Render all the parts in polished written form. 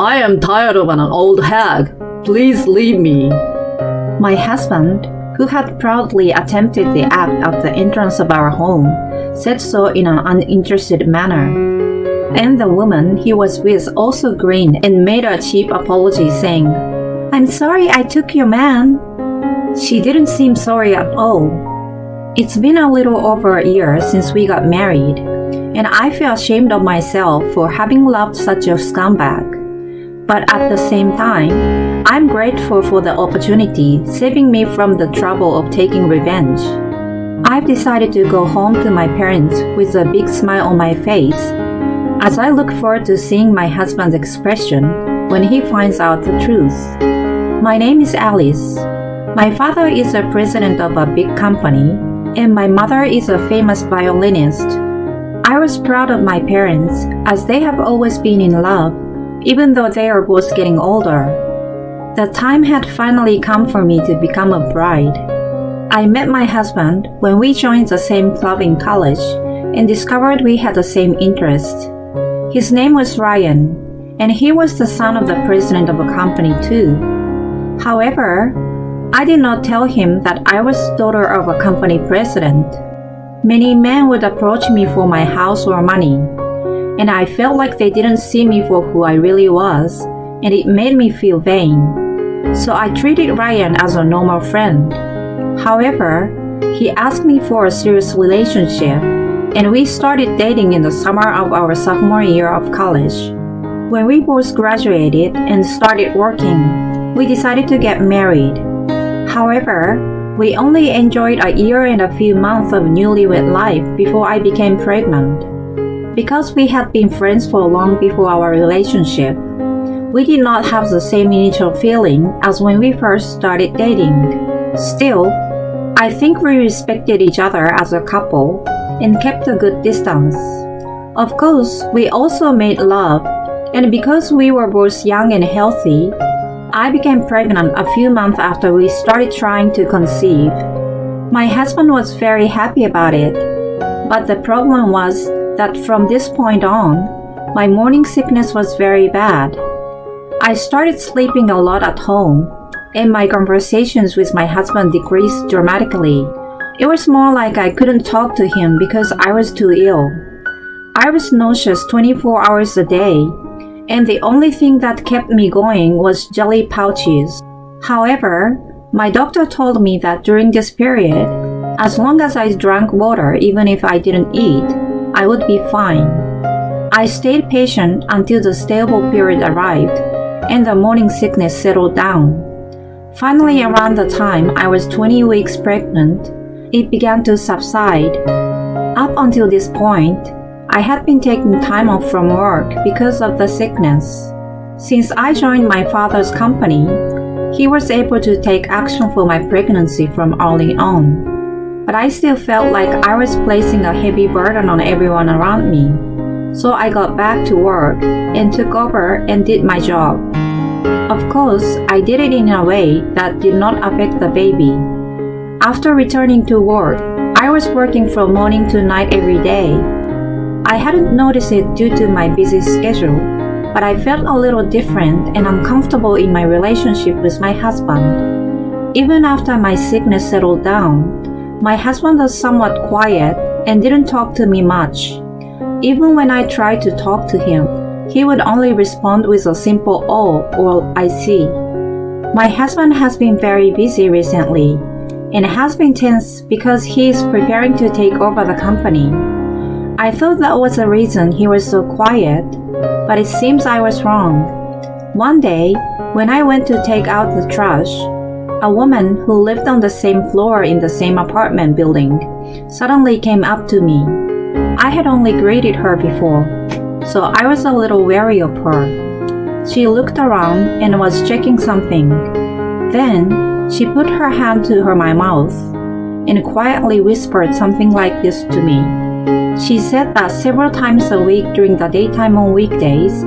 I am tired of an old hag. Please leave me. My husband, who had proudly attempted the act at the entrance of our home, said so in an uninterested manner. And the woman he was with also grinned and made a cheap apology, saying, "I'm sorry I took your man." She didn't seem sorry at all. It's been a little over a year since we got married, and I feel ashamed of myself for having loved such a scumbag. But at the same time, I'm grateful for the opportunity, saving me from the trouble of taking revenge. I've decided to go home to my parents with a big smile on my face, as I look forward to seeing my husband's expression when he finds out the truth. My name is Alice. My father is the president of a big company, and my mother is a famous violinist. I was proud of my parents, as they have always been in love, even though they are both getting older. The time had finally come for me to become a bride. I met my husband when we joined the same club in college and discovered we had the same interests. His name was Ryan, and he was the son of the president of a company too. However, I did not tell him that I was daughter of a company president. Many men would approach me for my house or money, and I felt like they didn't see me for who I really was, and it made me feel vain. So I treated Ryan as a normal friend. However, he asked me for a serious relationship, and we started dating in the summer of our sophomore year of college. When we both graduated and started working, we decided to get married. However, we only enjoyed a year and a few months of newlywed life before I became pregnant. Because we had been friends for long before our relationship, we did not have the same initial feeling as when we first started dating. Still, I think we respected each other as a couple and kept a good distance. Of course, we also made love, and because we were both young and healthy, I became pregnant a few months after we started trying to conceive. My husband was very happy about it, but the problem was that from this point on, my morning sickness was very bad. I started sleeping a lot at home, and my conversations with my husband decreased dramatically. It was more like I couldn't talk to him because I was too ill. I was nauseous 24 hours a day, and the only thing that kept me going was jelly pouches. However, my doctor told me that during this period, as long as I drank water even if I didn't eat, I would be fine. I stayed patient until the stable period arrived and the morning sickness settled down. Finally, around the time I was 20 weeks pregnant, it began to subside. Up until this point, I had been taking time off from work because of the sickness. Since I joined my father's company, he was able to take action for my pregnancy from early on. But I still felt like I was placing a heavy burden on everyone around me. So I got back to work and took over and did my job. Of course, I did it in a way that did not affect the baby. After returning to work, I was working from morning to night every day. I hadn't noticed it due to my busy schedule, but I felt a little different and uncomfortable in my relationship with my husband. Even after my sickness settled down, my husband was somewhat quiet and didn't talk to me much. Even when I tried to talk to him, he would only respond with a simple "oh" or "I see." My husband has been very busy recently, and has been tense because he is preparing to take over the company. I thought that was the reason he was so quiet, but it seems I was wrong. One day, when I went to take out the trash, a woman who lived on the same floor in the same apartment building suddenly came up to me. I had only greeted her before, so I was a little wary of her. She looked around and was checking something. Then, she put her hand to my mouth and quietly whispered something like this to me. She said that several times a week during the daytime on weekdays,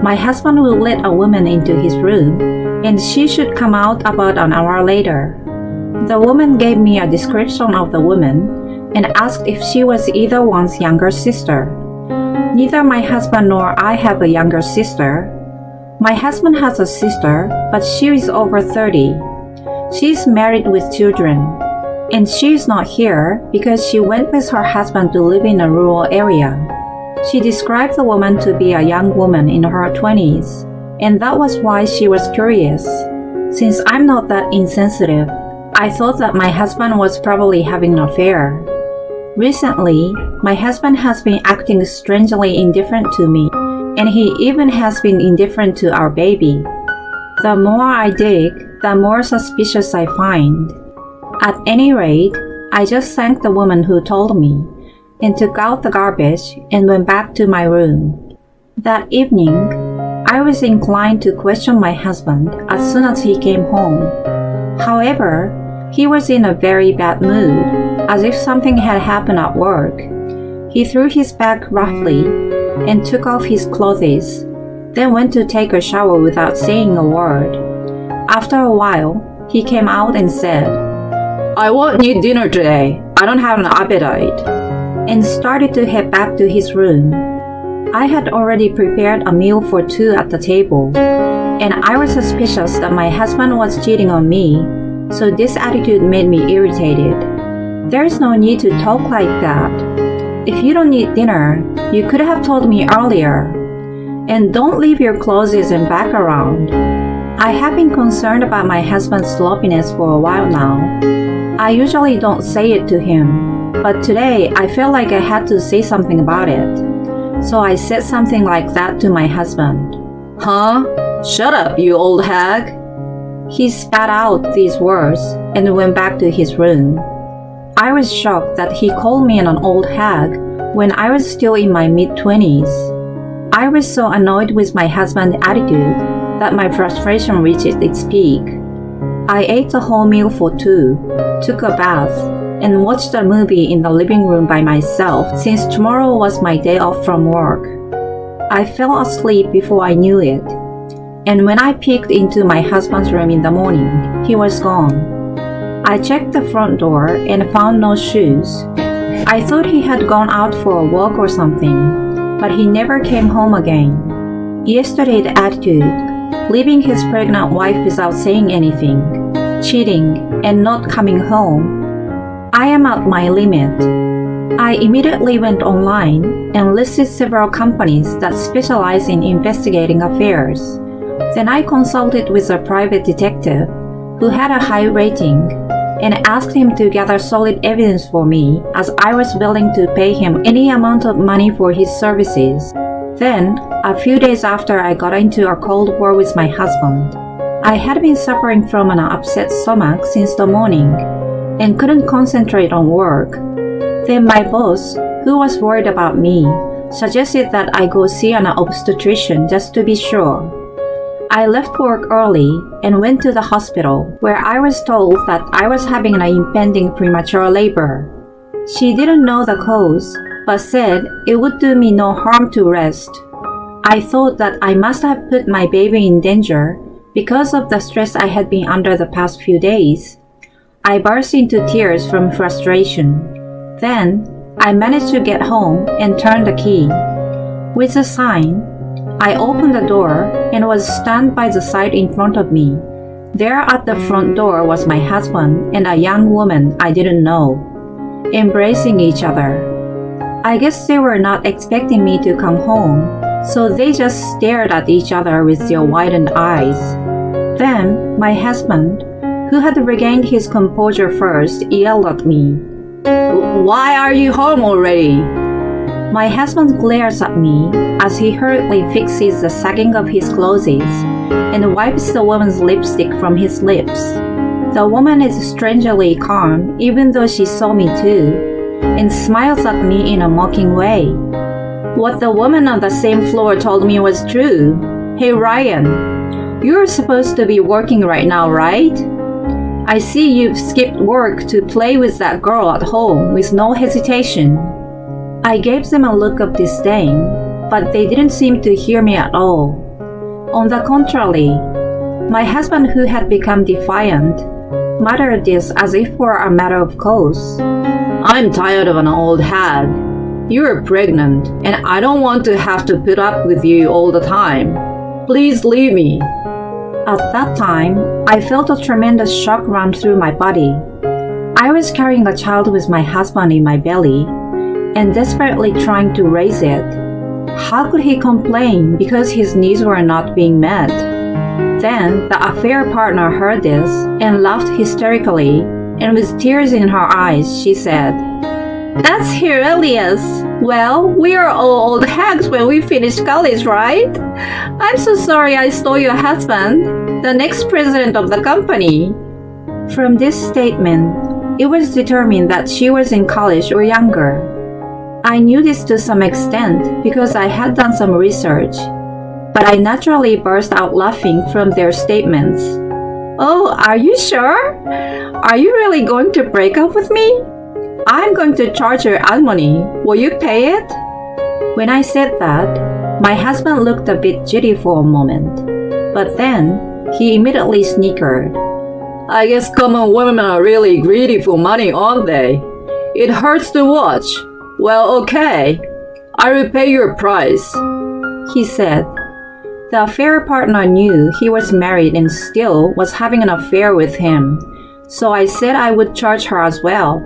my husband will let a woman into his room, and she should come out about an hour later. The woman gave me a description of the woman and asked if she was either one's younger sister. Neither my husband nor I have a younger sister. My husband has a sister, but she is over 30. She's married with children, and she is not here because she went with her husband to live in a rural area. She described the woman to be a young woman in her 20s, and that was why she was curious. Since I'm not that insensitive, I thought that my husband was probably having an affair. Recently, my husband has been acting strangely indifferent to me, and he even has been indifferent to our baby. The more I dig, the more suspicious I find. At any rate, I just thanked the woman who told me, and took out the garbage and went back to my room. That evening, I was inclined to question my husband as soon as he came home. However, he was in a very bad mood, as if something had happened at work. He threw his bag roughly and took off his clothes, then went to take a shower without saying a word. After a while, he came out and said, I won't eat dinner today. I don't have an appetite. And started to head back to his room. I had already prepared a meal for two at the table, and I was suspicious that my husband was cheating on me, so this attitude made me irritated. There's no need to talk like that. If you don't eat dinner, you could have told me earlier. And don't leave your clothes and bag around. I have been concerned about my husband's sloppiness for a while now. I usually don't say it to him, but today I felt like I had to say something about it. So I said something like that to my husband. Huh? Shut up, you old hag. He spat out these words and went back to his room. I was shocked that he called me an old hag when I was still in my mid-20s. I was so annoyed with my husband's attitude that my frustration reached its peak. I ate a whole meal for two, took a bath, and watched a movie in the living room by myself since tomorrow was my day off from work. I fell asleep before I knew it, and when I peeked into my husband's room in the morning, he was gone. I checked the front door and found no shoes. I thought he had gone out for a walk or something, but he never came home again. Yesterday's attitude, leaving his pregnant wife without saying anything, cheating, and not coming home, I am at my limit. I immediately went online and listed several companies that specialize in investigating affairs. Then I consulted with a private detective who had a high rating and asked him to gather solid evidence for me, as I was willing to pay him any amount of money for his services. Then, a few days after I got into a cold war with my husband, I had been suffering from an upset stomach since the morning and couldn't concentrate on work. Then my boss, who was worried about me, suggested that I go see an obstetrician just to be sure. I left work early and went to the hospital, where I was told that I was having an impending premature labor. She didn't know the cause, but said it would do me no harm to rest. I thought that I must have put my baby in danger because of the stress I had been under the past few days. I burst into tears from frustration. Then, I managed to get home and turn the key. With a sign, I opened the door and was stunned by the sight in front of me. There at the front door was my husband and a young woman I didn't know, embracing each other. I guess they were not expecting me to come home, so they just stared at each other with their widened eyes. Then, my husband, who had regained his composure first, yelled at me, Why are you home already? My husband glares at me as he hurriedly fixes the sagging of his clothes and wipes the woman's lipstick from his lips. The woman is strangely calm even though she saw me too, and smiles at me in a mocking way. What the woman on the same floor told me was true. Hey Ryan, you're supposed to be working right now, right? I see you've skipped work to play with that girl at home with no hesitation. I gave them a look of disdain, but they didn't seem to hear me at all. On the contrary, my husband, who had become defiant, muttered this as if for a matter of course. I'm tired of an old hag. You're pregnant, and I don't want to have to put up with you all the time. Please leave me. At that time, I felt a tremendous shock run through my body. I was carrying a child with my husband in my belly and desperately trying to raise it. How could he complain because his needs were not being met? Then the affair partner heard this and laughed hysterically, and with tears in her eyes, she said, "That's hilarious. Well, we are all old hags when we finish college, right? I'm so sorry I stole your husband, the next president of the company." From this statement, it was determined that she was in college or younger. I knew this to some extent because I had done some research, but I naturally burst out laughing from their statements. "Oh, are you sure? Are you really going to break up with me? I'm going to charge your alimony. Will you pay it?" When I said that, my husband looked a bit giddy for a moment, but then he immediately snickered. I guess common women are really greedy for money, aren't they? It hurts to watch. Well, okay. I will pay your price, he said. The affair partner knew he was married and still was having an affair with him, so I said I would charge her as well.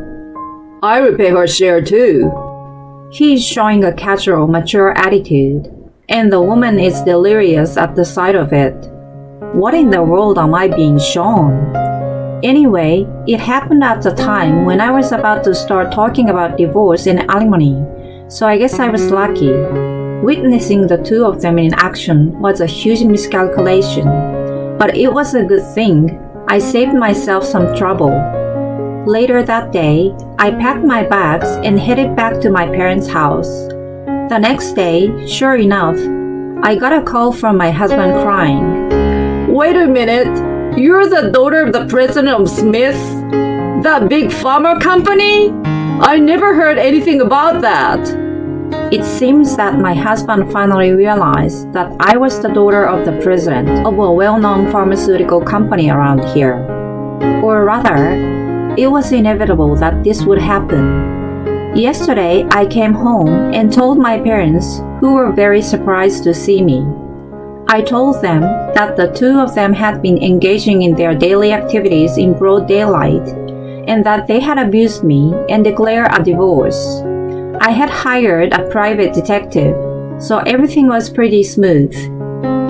I will pay her share too. He is showing a casual, mature attitude, and the woman is delirious at the sight of it. What in the world am I being shown? Anyway, it happened at the time when I was about to start talking about divorce and alimony, so I guess I was lucky. Witnessing the two of them in action was a huge miscalculation, but it was a good thing. I saved myself some trouble. Later that day, I packed my bags and headed back to my parents' house. The next day, sure enough, I got a call from my husband crying. Wait a minute, you're the daughter of the president of Smith? That big pharma company? I never heard anything about that. It seems that my husband finally realized that I was the daughter of the president of a well-known pharmaceutical company around here. Or rather, it was inevitable that this would happen. Yesterday, I came home and told my parents, who were very surprised to see me. I told them that the two of them had been engaging in their daily activities in broad daylight, and that they had abused me and declared a divorce. I had hired a private detective, so everything was pretty smooth.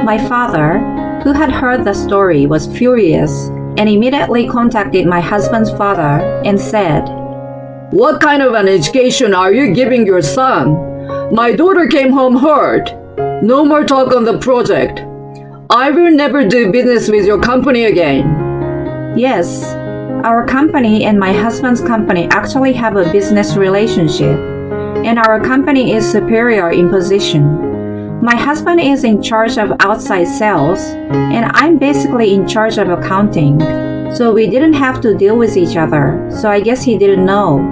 My father, who had heard the story, was furious and immediately contacted my husband's father and said, What kind of an education are you giving your son? My daughter came home hurt. No more talk on the project. I will never do business with your company again. Yes, our company and my husband's company actually have a business relationship, and our company is superior in position. My husband is in charge of outside sales, and I'm basically in charge of accounting, so we didn't have to deal with each other, so I guess he didn't know.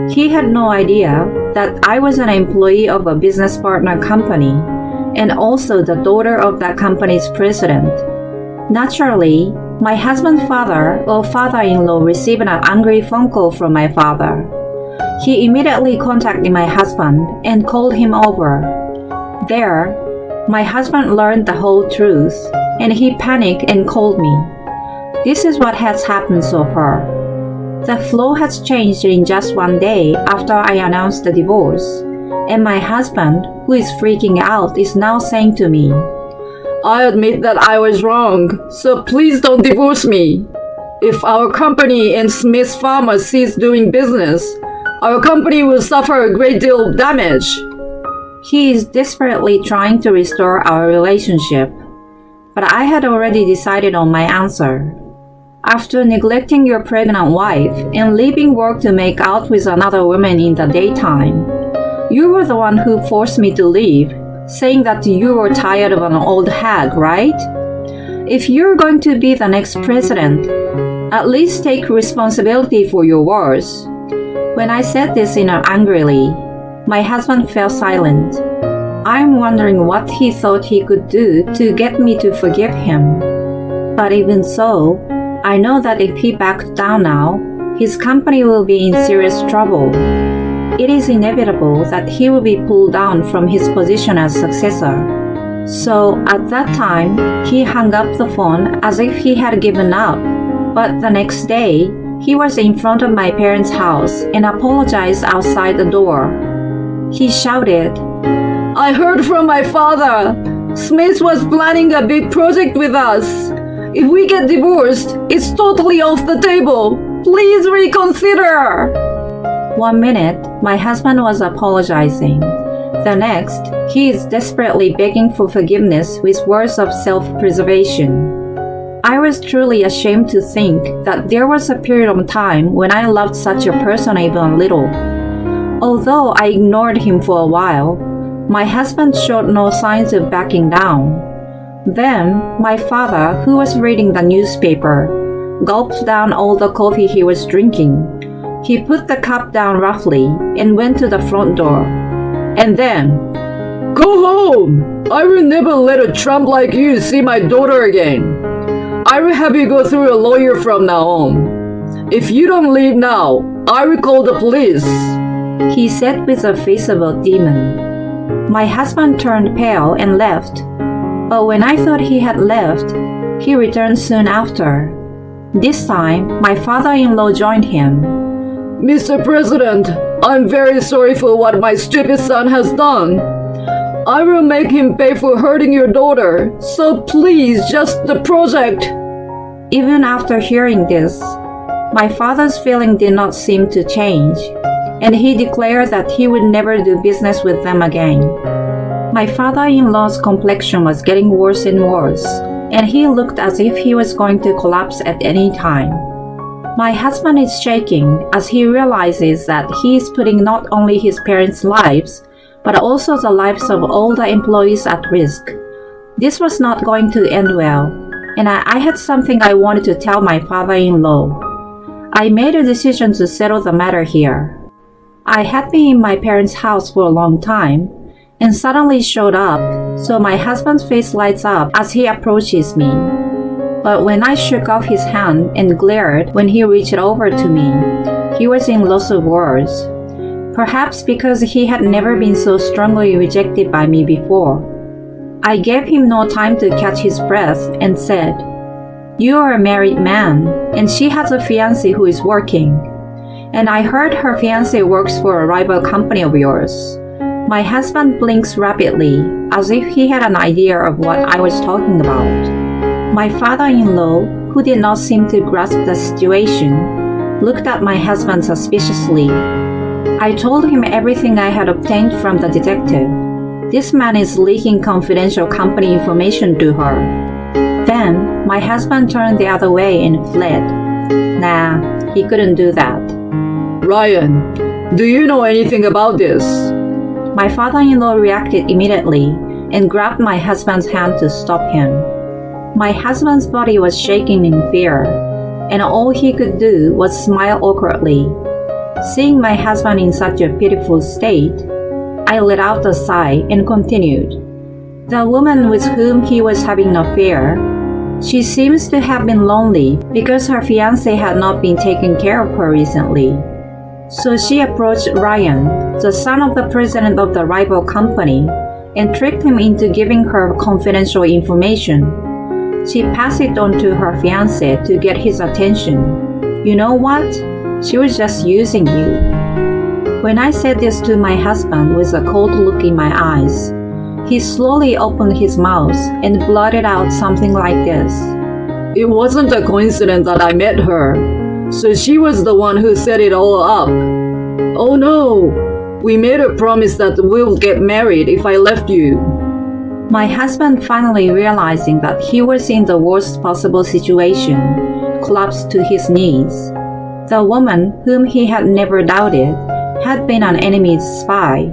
He had no idea that I was an employee of a business partner company, and also the daughter of that company's president. Naturally, my husband's father or father-in-law received an angry phone call from my father. He immediately contacted my husband and called him over. There, my husband learned the whole truth, and he panicked and called me. This is what has happened so far. The flow has changed in just one day after I announced the divorce, and my husband, who is freaking out, is now saying to me, I admit that I was wrong, so please don't divorce me. If our company and Smith Pharma cease doing business, our company will suffer a great deal of damage. He is desperately trying to restore our relationship, but I had already decided on my answer. After neglecting your pregnant wife and leaving work to make out with another woman in the daytime, you were the one who forced me to leave, saying that you were tired of an old hag, right? If you're going to be the next president, at least take responsibility for your words. When I said this angrily, my husband fell silent. I'm wondering what he thought he could do to get me to forgive him. But even so, I know that if he backed down now, his company will be in serious trouble. It is inevitable that he will be pulled down from his position as successor. So at that time, he hung up the phone as if he had given up. But the next day, he was in front of my parents' house and apologized outside the door. He shouted, I heard from my father. Smith was planning a big project with us. If we get divorced, it's totally off the table. Please reconsider. 1 minute, my husband was apologizing. The next, he is desperately begging for forgiveness with words of self-preservation. I was truly ashamed to think that there was a period of time when I loved such a person even a little. Although I ignored him for a while, my husband showed no signs of backing down. Then, my father, who was reading the newspaper, gulped down all the coffee he was drinking. He put the cup down roughly and went to the front door. And then, Go home! I will never let a tramp like you see my daughter again. I will have you go through a lawyer from now on. If you don't leave now, I will call the police. He said with the face of a demon. My husband turned pale and left. But when I thought he had left, he returned soon after. This time, my father-in-law joined him. Mr. President, I'm very sorry for what my stupid son has done. I will make him pay for hurting your daughter, so please, just the project. Even after hearing this, my father's feeling did not seem to change, and he declared that he would never do business with them again. My father-in-law's complexion was getting worse and worse, and he looked as if he was going to collapse at any time. My husband is shaking as he realizes that he is putting not only his parents' lives, but also the lives of all the employees at risk. This was not going to end well, and I had something I wanted to tell my father-in-law. I made a decision to settle the matter here. I had been in my parents' house for a long time, and suddenly showed up, so my husband's face lights up as he approaches me. But when I shook off his hand and glared when he reached over to me, he was in loss of words. Perhaps because he had never been so strongly rejected by me before. I gave him no time to catch his breath and said, You are a married man, and she has a fiancé who is working. And I heard her fiancé works for a rival company of yours. My husband blinks rapidly, as if he had an idea of what I was talking about. My father-in-law, who did not seem to grasp the situation, looked at my husband suspiciously. I told him everything I had obtained from the detective. This man is leaking confidential company information to her. Then, my husband turned the other way and fled. Nah, he couldn't do that. Ryan, do you know anything about this? My father-in-law reacted immediately and grabbed my husband's hand to stop him. My husband's body was shaking in fear, and all he could do was smile awkwardly. Seeing my husband in such a pitiful state, I let out a sigh and continued. The woman with whom he was having an affair, she seems to have been lonely because her fiancé had not been taking care of her recently. So she approached Ryan, the son of the president of the rival company, and tricked him into giving her confidential information. She passed it on to her fiancé to get his attention. You know what? She was just using you. When I said this to my husband with a cold look in my eyes, he slowly opened his mouth and blurted out something like this. It wasn't a coincidence that I met her. So she was the one who set it all up. Oh no! We made a promise that we'll get married if I left you. My husband, finally realizing that he was in the worst possible situation, collapsed to his knees. The woman, whom he had never doubted, had been an enemy's spy.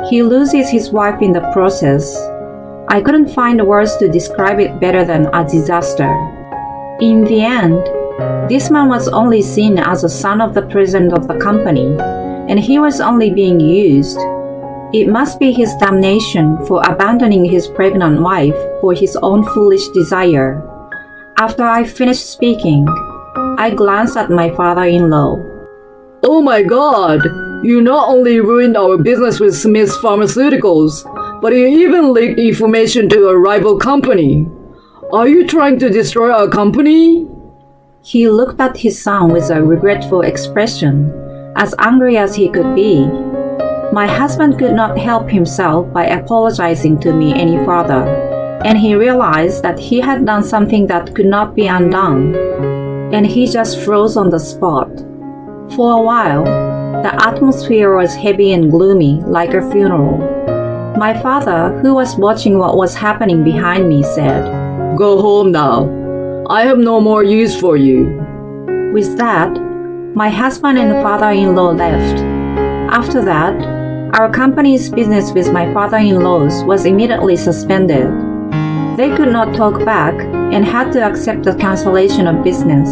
He loses his wife in the process. I couldn't find words to describe it better than a disaster. In the end, this man was only seen as a son of the president of the company, and he was only being used. It must be his damnation for abandoning his pregnant wife for his own foolish desire. After I finished speaking, I glanced at my father-in-law. Oh my God! You not only ruined our business with Smith's Pharmaceuticals, But you even leaked information to a rival company. Are you trying to destroy our company? He looked at his son with a regretful expression, as angry as he could be. My husband could not help himself by apologizing to me any further, and he realized that he had done something that could not be undone, and he just froze on the spot. For a while, the atmosphere was heavy and gloomy, like a funeral. My father, who was watching what was happening behind me, said, "Go home now. I have no more use for you." With that, my husband and father-in-law left. After that, our company's business with my father-in-laws was immediately suspended. They could not talk back and had to accept the cancellation of business.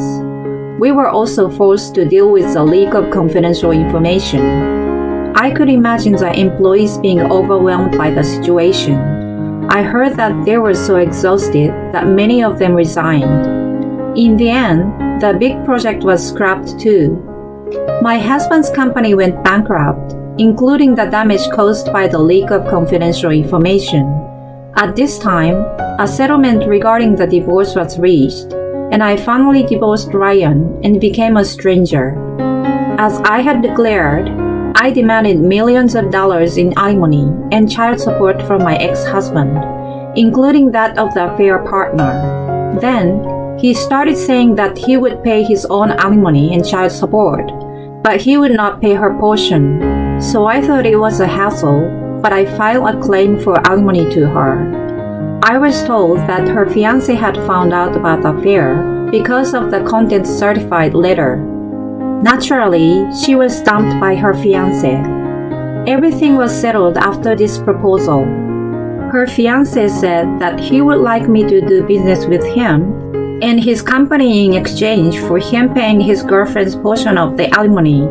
We were also forced to deal with the leak of confidential information. I could imagine the employees being overwhelmed by the situation. I heard that they were so exhausted that many of them resigned. In the end, the big project was scrapped too. My husband's company went bankrupt, including the damage caused by the leak of confidential information. At this time, a settlement regarding the divorce was reached, and I finally divorced Ryan and became a stranger. As I had declared, I demanded millions of dollars in alimony and child support from my ex-husband, including that of the affair partner. Then, he started saying that he would pay his own alimony and child support, but he would not pay her portion. So I thought it was a hassle, but I filed a claim for alimony to her. I was told that her fiancé had found out about the affair because of the contents certified letter. Naturally, she was dumped by her fiancé. Everything was settled after this proposal. Her fiancé said that he would like me to do business with him and his company in exchange for him paying his girlfriend's portion of the alimony.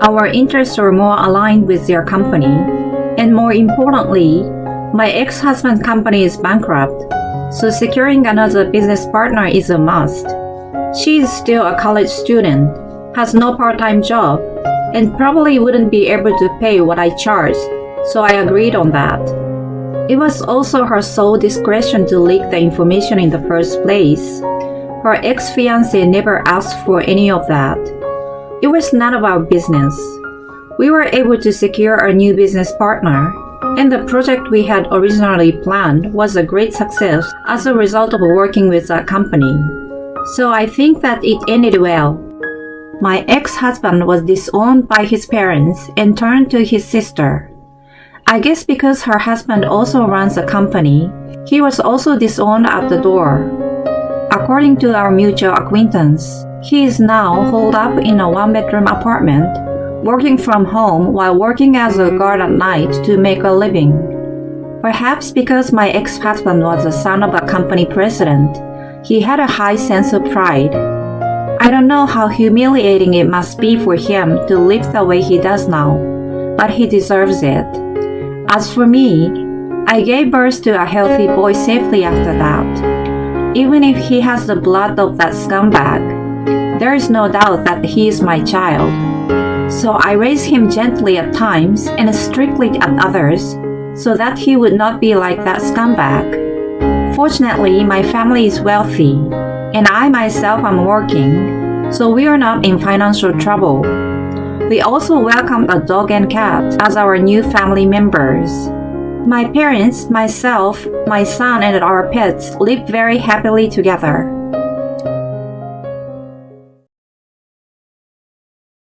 Our interests were more aligned with their company, and more importantly, my ex-husband's company is bankrupt, so securing another business partner is a must. She is still a college student, has no part-time job, and probably wouldn't be able to pay what I charged, so I agreed on that. It was also her sole discretion to leak the information in the first place. Her ex-fiancé never asked for any of that. It was none of our business. We were able to secure a new business partner, and the project we had originally planned was a great success as a result of working with that company. So I think that it ended well. My ex-husband was disowned by his parents and turned to his sister. I guess because her husband also runs a company, he was also disowned at the door. According to our mutual acquaintance, he is now holed up in a one-bedroom apartment, working from home while working as a guard at night to make a living. Perhaps because my ex-husband was the son of a company president, he had a high sense of pride. I don't know how humiliating it must be for him to live the way he does now, but he deserves it. As for me, I gave birth to a healthy boy safely after that. Even if he has the blood of that scumbag, there is no doubt that he is my child. So I raised him gently at times and strictly at others, so that he would not be like that scumbag. Fortunately, my family is wealthy, and I myself am working, so we are not in financial trouble. We also welcomed a dog and cat as our new family members. My parents, myself, my son, and our pets live very happily together.